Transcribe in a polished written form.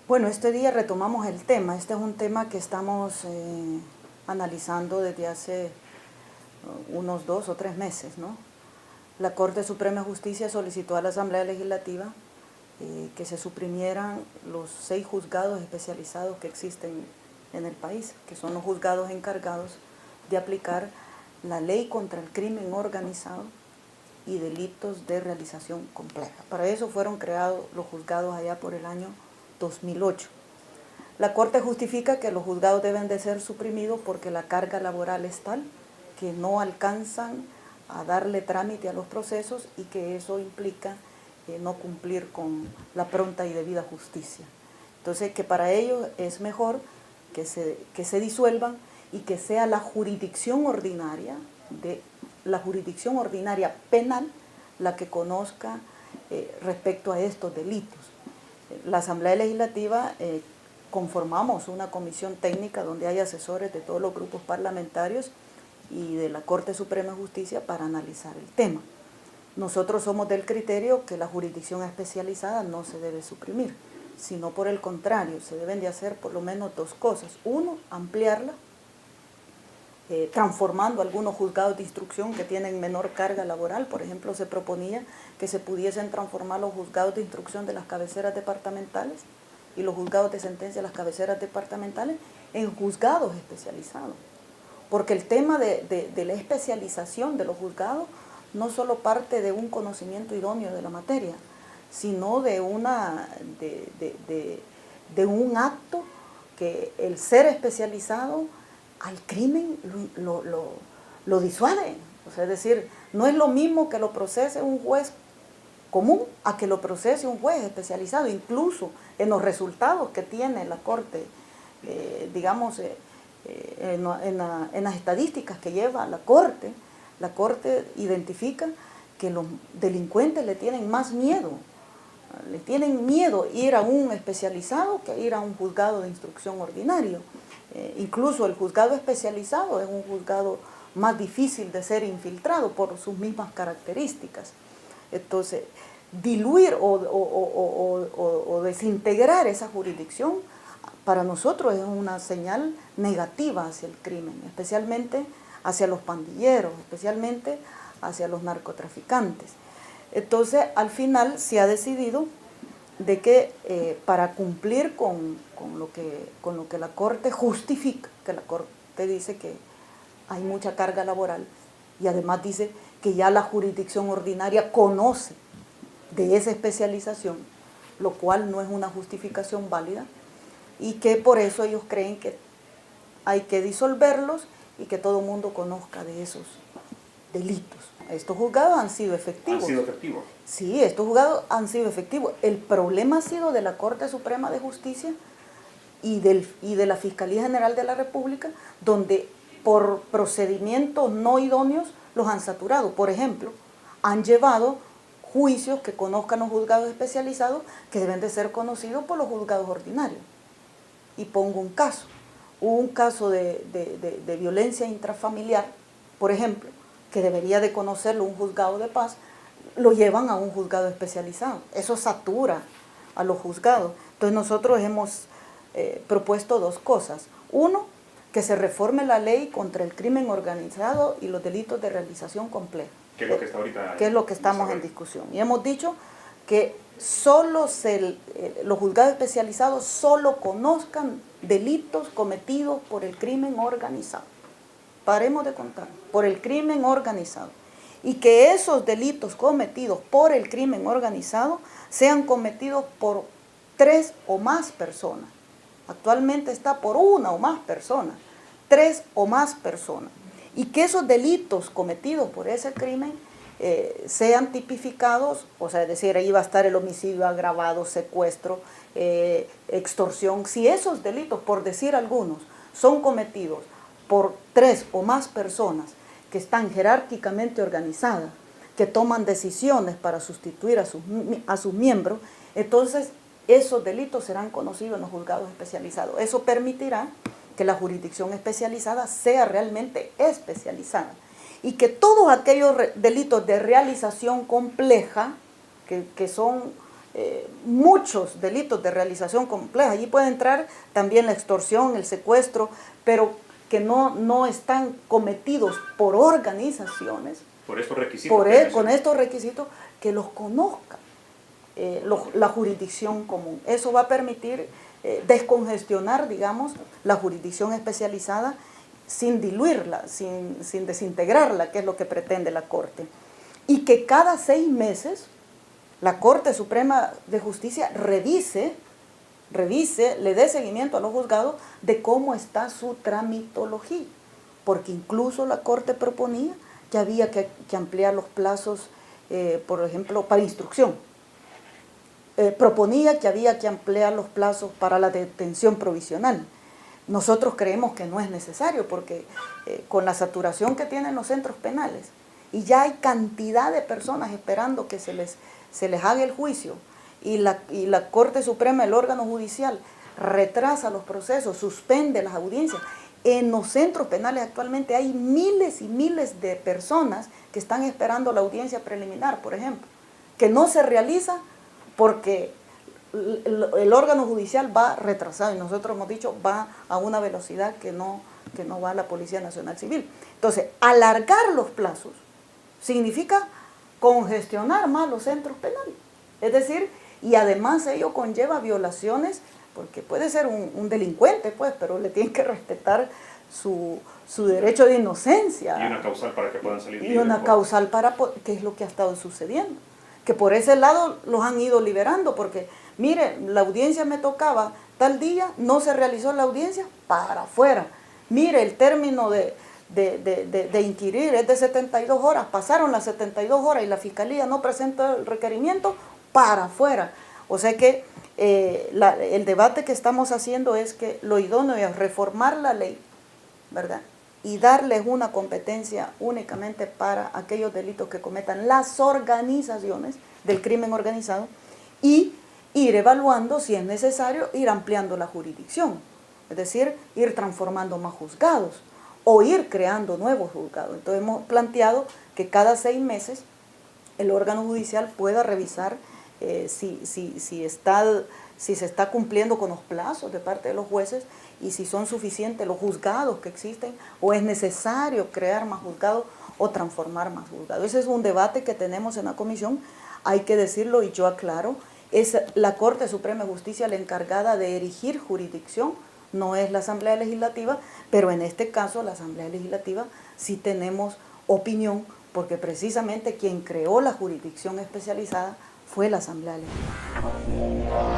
Bueno, este día retomamos el tema. Este es un tema que estamos analizando desde hace unos 2 o 3 meses, ¿no? La Corte Suprema de Justicia solicitó a la Asamblea Legislativa que se suprimieran los 6 juzgados especializados que existen en el país, que son los juzgados encargados de aplicar la ley contra el crimen organizado y delitos de realización compleja. Para eso fueron creados los juzgados allá por el año 2008. La Corte justifica que los juzgados deben de ser suprimidos porque la carga laboral es tal que no alcanzan a darle trámite a los procesos y que eso implica no cumplir con la pronta y debida justicia. Entonces, que para ellos es mejor que se disuelvan y que sea la jurisdicción ordinaria penal la que conozca respecto a estos delitos. La Asamblea Legislativa conformamos una comisión técnica donde hay asesores de todos los grupos parlamentarios y de la Corte Suprema de Justicia para analizar el tema. Nosotros somos del criterio que la jurisdicción especializada no se debe suprimir, sino por el contrario, se deben de hacer por lo menos 2 cosas. Uno, ampliarla, transformando algunos juzgados de instrucción que tienen menor carga laboral. Por ejemplo, se proponía que se pudiesen transformar los juzgados de instrucción de las cabeceras departamentales y los juzgados de sentencia de las cabeceras departamentales en juzgados especializados. Porque el tema de la especialización de los juzgados no solo parte de un conocimiento idóneo de la materia, sino de un acto que el ser especializado al crimen lo disuade. O sea, es decir, no es lo mismo que lo procese un juez común a que lo procese un juez especializado. Incluso en los resultados que tiene la Corte, en las estadísticas que lleva la Corte identifica que los delincuentes le tienen más miedo. Le tienen miedo ir a un especializado que ir a un juzgado de instrucción ordinario. Incluso el juzgado especializado es un juzgado más difícil de ser infiltrado por sus mismas características. Entonces, diluir o desintegrar esa jurisdicción para nosotros es una señal negativa hacia el crimen, especialmente hacia los pandilleros, especialmente hacia los narcotraficantes. Entonces, al final se ha decidido de que para cumplir con lo que la Corte justifica, que la Corte dice que hay mucha carga laboral y además dice que ya la jurisdicción ordinaria conoce de esa especialización, lo cual no es una justificación válida, y que por eso ellos creen que hay que disolverlos y que todo el mundo conozca de esos delitos. Estos juzgados han sido efectivos. ¿Han sido efectivos? Sí, estos juzgados han sido efectivos. El problema ha sido de la Corte Suprema de Justicia y de la Fiscalía General de la República, donde por procedimientos no idóneos los han saturado. Por ejemplo, han llevado juicios que conozcan los juzgados especializados que deben de ser conocidos por los juzgados ordinarios. Y pongo un caso. Hubo un caso de violencia intrafamiliar, por ejemplo, que debería de conocerlo un juzgado de paz, lo llevan a un juzgado especializado. Eso satura a los juzgados. Entonces nosotros hemos propuesto 2 cosas. Uno, que se reforme la ley contra el crimen organizado y los delitos de realización compleja. ¿Qué es lo que está ahorita? Que es lo que estamos en discusión. Y hemos dicho que solo los juzgados especializados solo conozcan delitos cometidos por el crimen organizado. Paremos de contar, por el crimen organizado. Y que esos delitos cometidos por el crimen organizado sean cometidos por 3 o más personas. Actualmente está por 1 o más personas, 3 o más personas. Y que esos delitos cometidos por ese crimen sean tipificados, o sea, es decir, ahí va a estar el homicidio agravado, secuestro, extorsión. Si esos delitos, por decir algunos, son cometidos por 3 o más personas que están jerárquicamente organizadas, que toman decisiones para sustituir a sus miembros, entonces esos delitos serán conocidos en los juzgados especializados. Eso permitirá que la jurisdicción especializada sea realmente especializada y que todos aquellos delitos de realización compleja, que son muchos delitos de realización compleja. Allí puede entrar también la extorsión, el secuestro, pero que no están cometidos por organizaciones. Por estos requisitos. Con estos requisitos, que los conozca la jurisdicción común. Eso va a permitir descongestionar, digamos, la jurisdicción especializada sin diluirla, sin desintegrarla, que es lo que pretende la Corte. Y que cada 6 meses la Corte Suprema de Justicia revise, le dé seguimiento a los juzgados de cómo está su tramitología, porque incluso la Corte proponía que había que ampliar los plazos, por ejemplo, para instrucción. Proponía que había que ampliar los plazos para la detención provisional. Nosotros creemos que no es necesario, porque con la saturación que tienen los centros penales, y ya hay cantidad de personas esperando que se les haga el juicio, y la Corte Suprema, el órgano judicial, retrasa los procesos, suspende las audiencias. En los centros penales actualmente hay miles y miles de personas que están esperando la audiencia preliminar, por ejemplo, que no se realiza porque el órgano judicial va retrasado, y nosotros hemos dicho va a una velocidad que no va a la Policía Nacional Civil. Entonces, alargar los plazos significa congestionar más los centros penales. Es decir, y además ello conlleva violaciones, porque puede ser un delincuente, pues, pero le tienen que respetar su derecho de inocencia. Y una causal para que puedan salir libres. Y una causal que es lo que ha estado sucediendo. Que por ese lado los han ido liberando, porque, mire, la audiencia me tocaba tal día, no se realizó la audiencia, para afuera. Mire, el término de inquirir es de 72 horas, pasaron las 72 horas y la Fiscalía no presentó el requerimiento, para afuera. O sea que el debate que estamos haciendo es que lo idóneo es reformar la ley, ¿verdad?, y darles una competencia únicamente para aquellos delitos que cometan las organizaciones del crimen organizado, y ir evaluando, si es necesario, ir ampliando la jurisdicción, es decir, ir transformando más juzgados o ir creando nuevos juzgados. Entonces hemos planteado que cada 6 meses el órgano judicial pueda revisar si se está cumpliendo con los plazos de parte de los jueces, y si son suficientes los juzgados que existen, o es necesario crear más juzgados o transformar más juzgados. Ese es un debate que tenemos en la comisión, hay que decirlo, y yo aclaro, es la Corte Suprema de Justicia la encargada de erigir jurisdicción, no es la Asamblea Legislativa, pero en este caso la Asamblea Legislativa sí tenemos opinión, porque precisamente quien creó la jurisdicción especializada fue la Asamblea Legislativa.